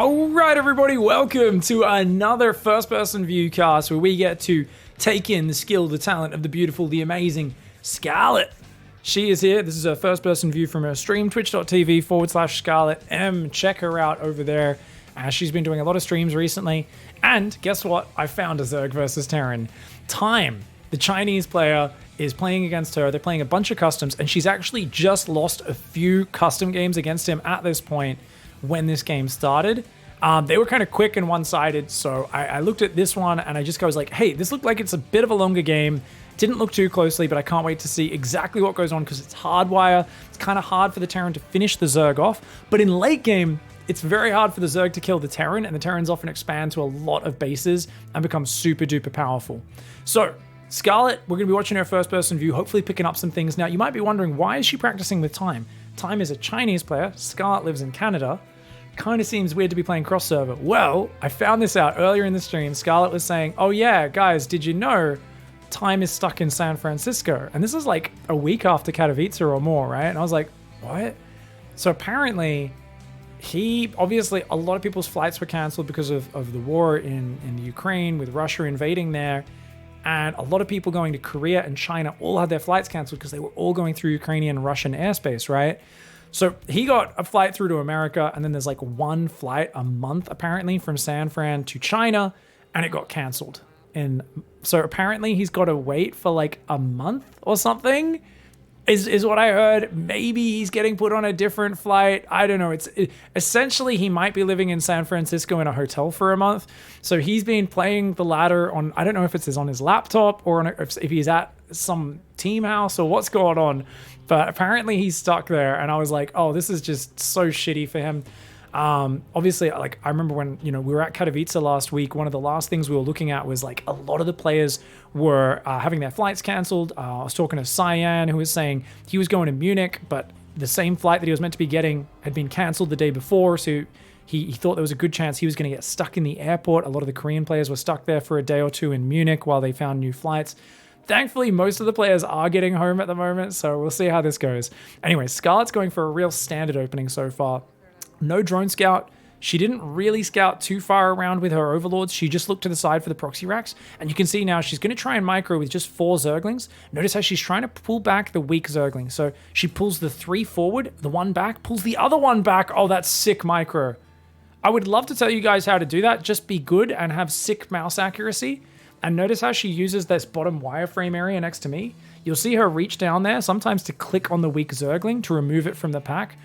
Alright everybody, welcome to another first-person viewcast where we get to take in the skill, the talent of the beautiful, the amazing SCARLETT. She is here. This is her first-person view from her stream, twitch.tv/ScarlettM. Check her out over there. She's been doing a lot of streams recently. And guess what? I found a Zerg versus Terran. Time, the Chinese player, is playing against her. They're playing a bunch of customs, and she's actually just lost a few custom games against him at this point. When this game started, they were kind of quick and one-sided, so I looked at this one and I was like, hey, this looked like it's a bit of a longer game. Didn't look too closely, but I can't wait to see exactly what goes on because it's hardwire. It's kind of hard for the Terran to finish the Zerg off, but in late game, it's very hard for the Zerg to kill the Terran, and the Terrans often expand to a lot of bases and become super duper powerful. So SCARLETT, we're going to be watching her first-person view, hopefully picking up some things. Now, you might be wondering, why is she practicing with Time? Time is a Chinese player. SCARLETT lives in Canada. Kind of seems weird to be playing cross-server. Well, I found this out earlier in the stream. SCARLETT was saying, oh yeah, guys, did you know Time is stuck in San Francisco? And this is like a week after Katowice or more, right? And I was like, what? So apparently, obviously, a lot of people's flights were canceled because of the war in the Ukraine, with Russia invading there. And a lot of people going to Korea and China all had their flights canceled because they were all going through Ukrainian and Russian airspace, right? So he got a flight through to America, and then there's like one flight a month apparently from San Fran to China, and it got canceled. And so apparently he's got to wait for like a month or something, is what I heard. Maybe he's getting put on a different flight. I don't know. Essentially he might be living in San Francisco in a hotel for a month. So he's been playing the ladder on, I don't know if it's on his laptop or if he's at some team house or what's going on. But apparently he's stuck there, and I was like, oh, this is just so shitty for him. Obviously, like, I remember when, we were at Katowice last week, one of the last things we were looking at was like a lot of the players were having their flights canceled. I was talking to Cyan, who was saying he was going to Munich, but the same flight that he was meant to be getting had been canceled the day before. So he thought there was a good chance he was going to get stuck in the airport. A lot of the Korean players were stuck there for a day or two in Munich while they found new flights. Thankfully, most of the players are getting home at the moment, so we'll see how this goes. Anyway, SCARLETT's going for a real standard opening so far. No drone scout. She didn't really scout too far around with her overlords. She just looked to the side for the proxy racks. And you can see now she's going to try and micro with just 4 Zerglings. Notice how she's trying to pull back the weak Zergling. So she pulls the 3 forward, the 1 back, pulls the other 1 back. Oh, that's sick micro. I would love to tell you guys how to do that. Just be good and have sick mouse accuracy. And notice how she uses this bottom wireframe area next to me. You'll see her reach down there, sometimes to click on the weak Zergling to remove it from the pack,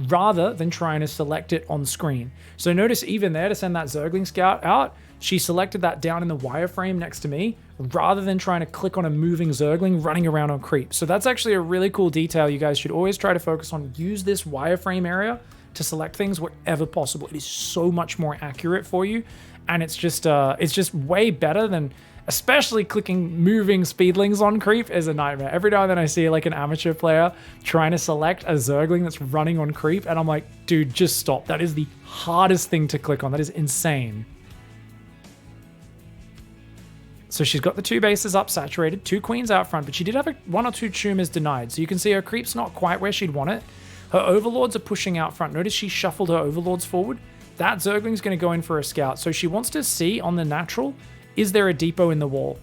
rather than trying to select it on screen. So notice even there, to send that Zergling scout out, she selected that down in the wireframe next to me, rather than trying to click on a moving Zergling running around on creep. So that's actually a really cool detail you guys should always try to focus on. Use this wireframe area to select things wherever possible. It is so much more accurate for you, and it's just way better than, especially clicking moving speedlings on creep is a nightmare. Every now and then I see like an amateur player trying to select a Zergling that's running on creep, and I'm like, dude, just stop. That is the hardest thing to click on. That is insane. So she's got the 2 bases up saturated, 2 queens out front, but she did have 1 or 2 tumors denied. So you can see her creep's not quite where she'd want it. Her overlords are pushing out front. Notice she shuffled her overlords forward. That Zergling's going to go in for a scout. So she wants to see on the natural, is there a depot in the wall?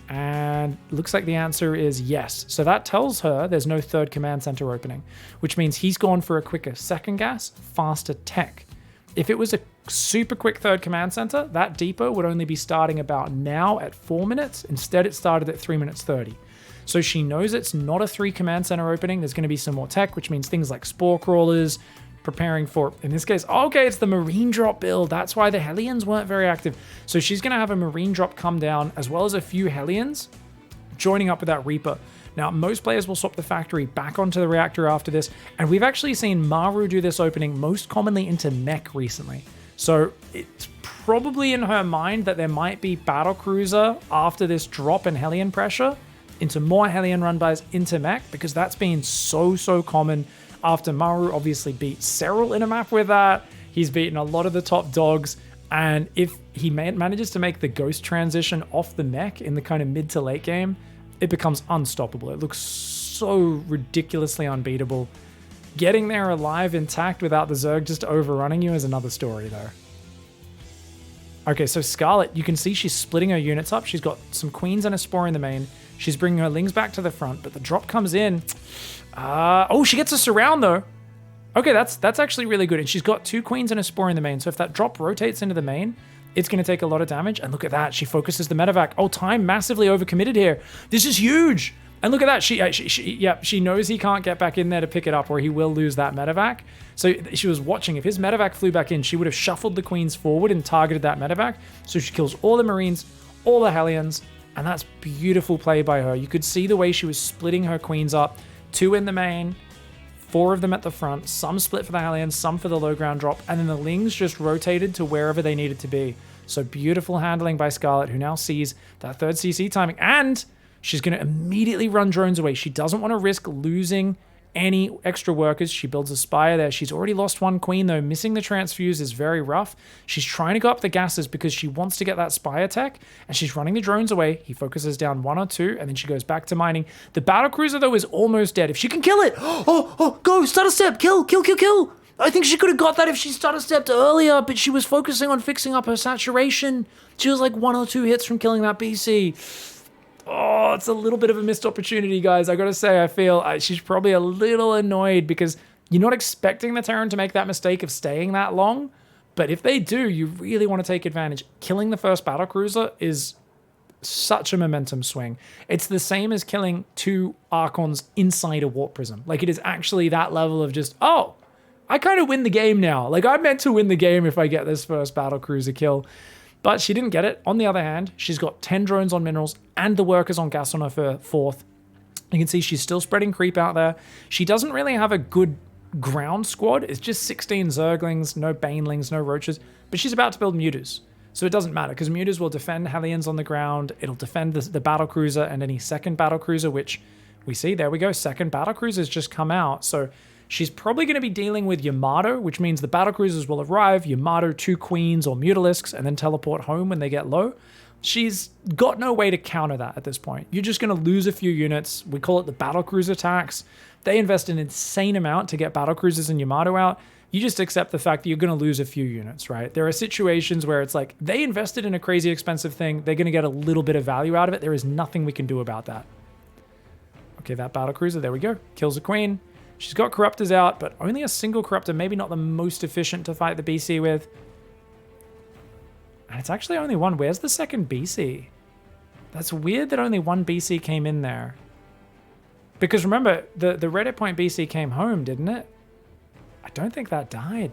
And looks like the answer is yes. So that tells her there's no 3rd command center opening, which means he's gone for a quicker 2nd gas, faster tech. If it was a super quick 3rd command center, that depot would only be starting about now at 4 minutes. Instead, it started at 3 minutes 30. So she knows it's not a 3 command center opening. There's going to be some more tech, which means things like spore crawlers, preparing for, in this case, okay, it's the marine drop build. That's why the Hellions weren't very active. So she's going to have a marine drop come down, as well as a few Hellions joining up with that Reaper. Now, most players will swap the factory back onto the reactor after this, and we've actually seen Maru do this opening most commonly into mech recently. So it's probably in her mind that there might be battlecruiser after this drop in Hellion pressure into more Hellion run-bys into mech, because that's been so common after Maru obviously beat Serral in a map with that. He's beaten a lot of the top dogs, and if he manages to make the ghost transition off the mech in the kind of mid to late game, it becomes unstoppable. It looks so ridiculously unbeatable. Getting there alive intact without the Zerg just overrunning you is another story though. Okay, so Scarlett, you can see she's splitting her units up. She's got some queens and a spore in the main. She's bringing her lings back to the front, but the drop comes in. Oh, she gets a surround though. Okay, that's actually really good. And she's got 2 queens and a spore in the main. So if that drop rotates into the main, it's going to take a lot of damage. And look at that. She focuses the medevac. Oh, time massively overcommitted here. This is huge. And look at that. She knows he can't get back in there to pick it up or he will lose that medevac. So she was watching. If his medevac flew back in, she would have shuffled the queens forward and targeted that medevac. So she kills all the marines, all the Hellions. And that's beautiful play by her. You could see the way she was splitting her queens up. 2 in the main, 4 of them at the front, some split for the Hellions, some for the low ground drop, and then the lings just rotated to wherever they needed to be. So beautiful handling by Scarlett, who now sees that 3rd CC timing, and she's going to immediately run drones away. She doesn't want to risk losing any extra workers. She builds a spire there. She's already lost 1 queen, though. Missing the transfuse is very rough. She's trying to go up the gases because she wants to get that spire tech, and she's running the drones away. He focuses down 1 or 2, and then she goes back to mining. The battlecruiser, though, is almost dead. If she can kill it, go, stutter step, kill. I think she could have got that if she stutter stepped earlier, but she was focusing on fixing up her saturation. She was like 1 or 2 hits from killing that BC. Oh, it's a little bit of a missed opportunity, guys. I gotta say, I feel she's probably a little annoyed because you're not expecting the Terran to make that mistake of staying that long. But if they do, you really want to take advantage. Killing the first battlecruiser is such a momentum swing. It's the same as killing 2 Archons inside a warp prism. Like, it is actually that level of just, oh, I kind of win the game now. Like, I'm meant to win the game if I get this first battlecruiser kill. But she didn't get it. On the other hand, she's got 10 drones on minerals and the workers on gas on her 4th. You can see she's still spreading creep out there. She doesn't really have a good ground squad. It's just 16 Zerglings, no Banelings, no Roaches. But she's about to build Mutas. So it doesn't matter because Mutas will defend Hellions on the ground. It'll defend the battlecruiser and any second battlecruiser, which we see. There we go. Second battlecruiser's just come out. So she's probably going to be dealing with Yamato, which means the battlecruisers will arrive, Yamato, 2 queens or Mutalisks, and then teleport home when they get low. She's got no way to counter that at this point. You're just going to lose a few units. We call it the battlecruiser tax. They invest an insane amount to get battlecruisers and Yamato out. You just accept the fact that you're going to lose a few units, right? There are situations where it's like, they invested in a crazy expensive thing. They're going to get a little bit of value out of it. There is nothing we can do about that. Okay, that battlecruiser, there we go. Kills a queen. She's got Corruptors out, but only a single Corruptor, maybe not the most efficient to fight the BC with. And it's actually only 1. Where's the second BC? That's weird that only 1 BC came in there. Because remember, the Reddit Point BC came home, didn't it? I don't think that died.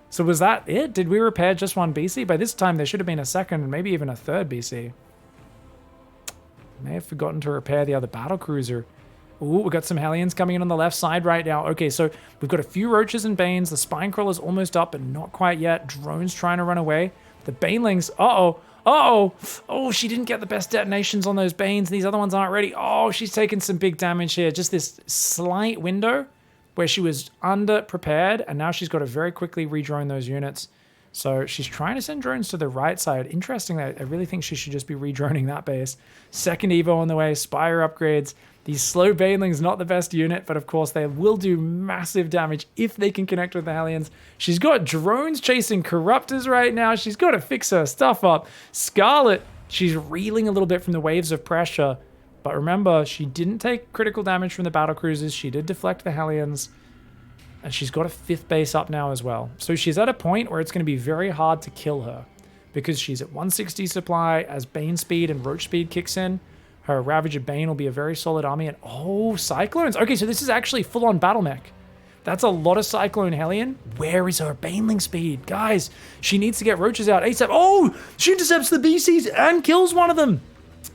So was that it? Did we repair just 1 BC? By this time, there should have been a second, maybe even a 3rd BC. May have forgotten to repair the other battlecruiser. Ooh, we've got some Hellions coming in on the left side right now. Okay, so we've got a few Roaches and Banes. The Spine Crawler's almost up, but not quite yet. Drones trying to run away. The Banelings, oh, she didn't get the best detonations on those Banes. These other ones aren't ready. Oh, she's taking some big damage here. Just this slight window where she was under-prepared, and now she's got to very quickly re-drone those units. So she's trying to send drones to the right side. Interesting, I really think she should just be re-droning that base. Second Evo on the way, Spire upgrades. These slow Banelings, not the best unit, but of course they will do massive damage if they can connect with the Hellions. She's got drones chasing Corruptors right now. She's got to fix her stuff up. Scarlett, she's reeling a little bit from the waves of pressure. But remember, she didn't take critical damage from the battlecruisers. She did deflect the Hellions. And she's got a 5th base up now as well. So she's at a point where it's going to be very hard to kill her. Because she's at 160 supply as Bane speed and Roach speed kicks in. Her Ravager Bane will be a very solid army. And oh, Cyclones. Okay, so this is actually full-on battle mech. That's a lot of Cyclone Hellion. Where is her Baneling speed? Guys, she needs to get Roaches out ASAP. Oh, she intercepts the BCs and kills one of them.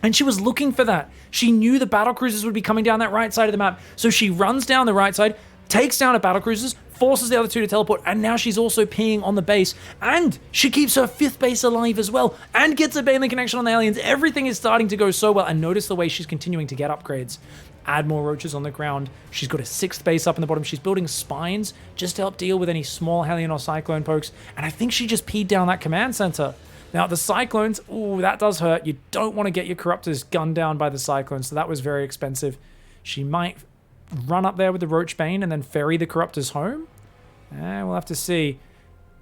And she was looking for that. She knew the battlecruisers would be coming down that right side of the map. So she runs down the right side, takes down her battlecruisers, forces the other 2 to teleport, and now she's also peeing on the base, and she keeps her 5th base alive as well, and gets a Baneling connection on the Aliens. Everything is starting to go so well, and notice the way she's continuing to get upgrades. Add more Roaches on the ground. She's got a 6th base up in the bottom. She's building spines just to help deal with any small Hellion or Cyclone pokes, and I think she just peed down that command center. Now, the Cyclones, ooh, that does hurt. You don't want to get your Corruptors gunned down by the Cyclones, so that was very expensive. She might run up there with the Roach Bane and then ferry the Corruptors home. We'll have to see.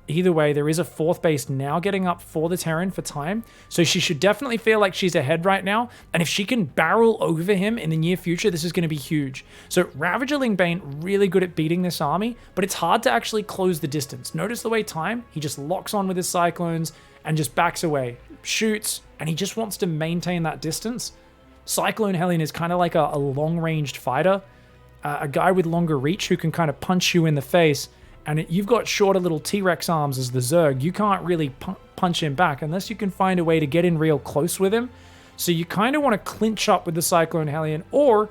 either way, there is a 4th base now getting up for the Terran for time. So she should definitely feel like she's ahead right now. And if she can barrel over him in the near future, this is going to be huge. So Ravager Bane, really good at beating this army, but it's hard to actually close the distance. Notice the way time, he just locks on with his Cyclones and just backs away, shoots, and he just wants to maintain that distance. Cyclone Hellion is kind of like a long-ranged fighter, a guy with longer reach who can kind of punch you in the face. And you've got shorter little T-Rex arms as the Zerg. You can't really punch him back unless you can find a way to get in real close with him. So you kind of want to clinch up with the Cyclone Hellion, or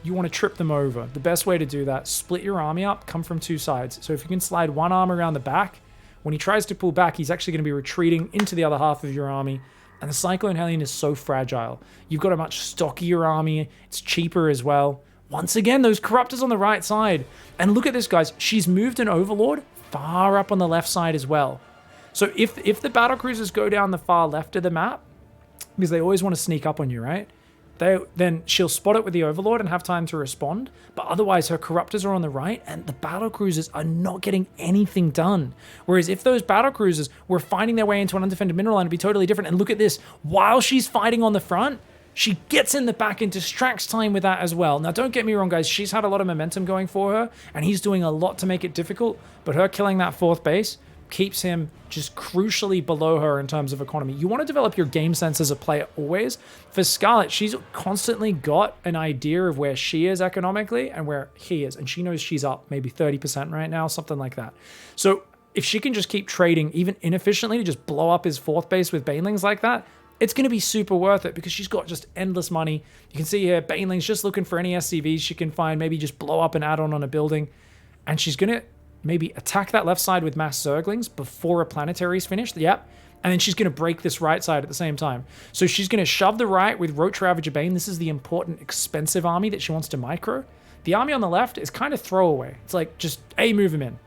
you want to trip them over. The best way to do that, split your army up, come from 2 sides. So if you can slide one arm around the back, when he tries to pull back, he's actually going to be retreating into the other half of your army. And the Cyclone Hellion is so fragile. You've got a much stockier army. It's cheaper as well. Once again, those Corruptors on the right side. And look at this, guys. She's moved an Overlord far up on the left side as well. So if the battlecruisers go down the far left of the map, because they always want to sneak up on you, right? Then she'll spot it with the Overlord and have time to respond. But otherwise, her Corruptors are on the right, and the battlecruisers are not getting anything done. Whereas if those battlecruisers were finding their way into an undefended mineral line, it'd be totally different. And look at this. While she's fighting on the front, she gets in the back and distracts time with that as well. Now, don't get me wrong, guys. She's had a lot of momentum going for her, and he's doing a lot to make it difficult. But her killing that 4th base keeps him just crucially below her in terms of economy. You want to develop your game sense as a player always. For SCARLETT, she's constantly got an idea of where she is economically and where he is. And she knows she's up maybe 30% right now, something like that. So if she can just keep trading, even inefficiently, to just blow up his 4th base with Banelings like that, it's going to be super worth it because she's got just endless money. You can see here, Baneling's just looking for any SCVs she can find, maybe just blow up an add-on on a building. And she's going to maybe attack that left side with mass Zerglings before a planetary is finished. Yep. And then she's going to break this right side at the same time. So she's going to shove the right with Roach Ravager Bane. This is the important, expensive army that she wants to micro. The army on the left is kind of throwaway. It's like, just, move him in.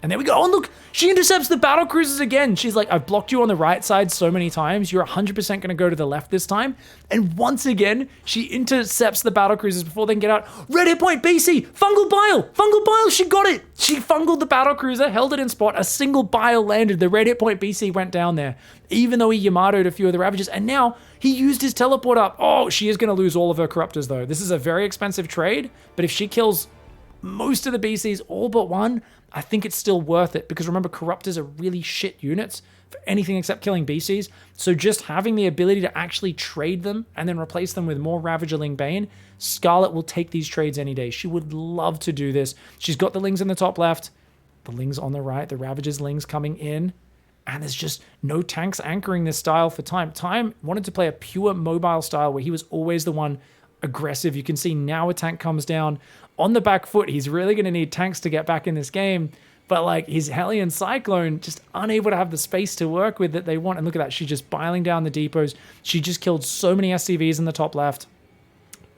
And there we go. Oh, look, she intercepts the battle cruisers again. She's like, I've blocked you on the right side so many times. You're 100% going to go to the left this time. And once again, she intercepts the battle cruisers before they can get out. Red hit point, BC, fungal bile, she got it. She fungaled the battle cruiser, held it in spot. A single bile landed. The red hit point BC went down there, even though he Yamato'd a few of the Ravagers. And now he used his teleport up. Oh, she is going to lose all of her Corruptors, though. This is a very expensive trade, but if she kills most of the BCs, all but one, I think it's still worth it because remember, Corruptors are really shit units for anything except killing BCs. So just having the ability to actually trade them and then replace them with more Ravagerling Bane, SCARLETT will take these trades any day. She would love to do this. She's got the Lings in the top left, the Lings on the right, the Ravagers Lings coming in, and there's just no tanks anchoring this style for Time. Time wanted to play a pure mobile style where he was always the one aggressive. You can see now a tank comes down on the back foot. He's really going to need tanks to get back in this game, but like his Hellion Cyclone just unable to have the space to work with that they want. And look at that, she's just biling down the depots. She just killed so many SCVs in the top left.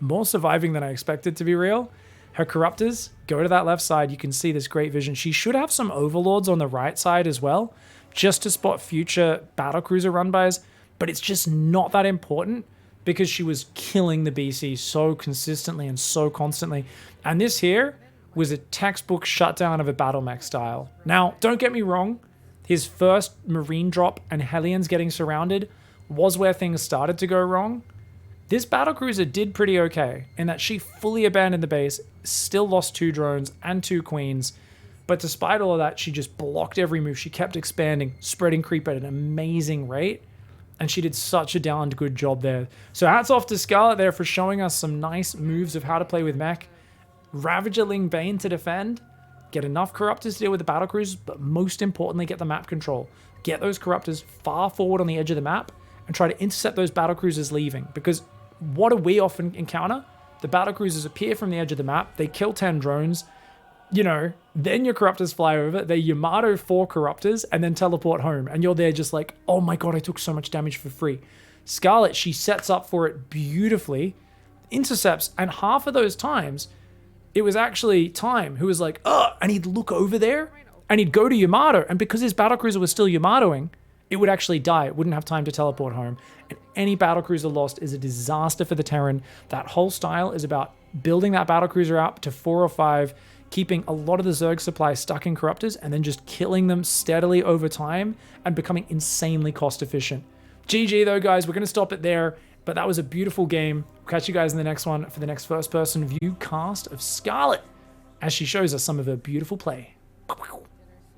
More surviving than I expected, to be real. Her Corruptors go to that left side. You can see this great vision. She should have some Overlords on the right side as well, just to spot future battlecruiser run-bys, but it's just not that important because she was killing the BC so consistently and so constantly. And this here was a textbook shutdown of a battle mech style. Now, don't get me wrong, his first Marine drop and Hellions getting surrounded was where things started to go wrong. This battlecruiser did pretty okay in that she fully abandoned the base, still lost 2 drones and 2 queens, but despite all of that, she just blocked every move. She kept expanding, spreading creep at an amazing rate. And she did such a darned good job there. So hats off to SCARLETT there for showing us some nice moves of how to play with mech. Ravagerling Bane to defend. Get enough Corruptors to deal with the battlecruisers, but most importantly, get the map control. Get those Corruptors far forward on the edge of the map and try to intercept those battlecruisers leaving. Because what do we often encounter? The battlecruisers appear from the edge of the map. They kill 10 drones. You know, then your Corruptors fly over, they Yamato 4 Corruptors, and then teleport home. And you're there just like, oh my god, I took so much damage for free. SCARLETT, she sets up for it beautifully, intercepts, and half of those times, it was actually Time who was like, ugh, and he'd look over there, and he'd go to Yamato, and because his battlecruiser was still Yamatoing, it would actually die. It wouldn't have time to teleport home. And any battlecruiser lost is a disaster for the Terran. That whole style is about building that battlecruiser up to 4 or 5, keeping a lot of the Zerg supply stuck in corruptors and then just killing them steadily over time and becoming insanely cost efficient. GG though, guys, we're going to stop it there, but that was a beautiful game. Catch you guys in the next one for the next first person view cast of SCARLETT as she shows us some of her beautiful play.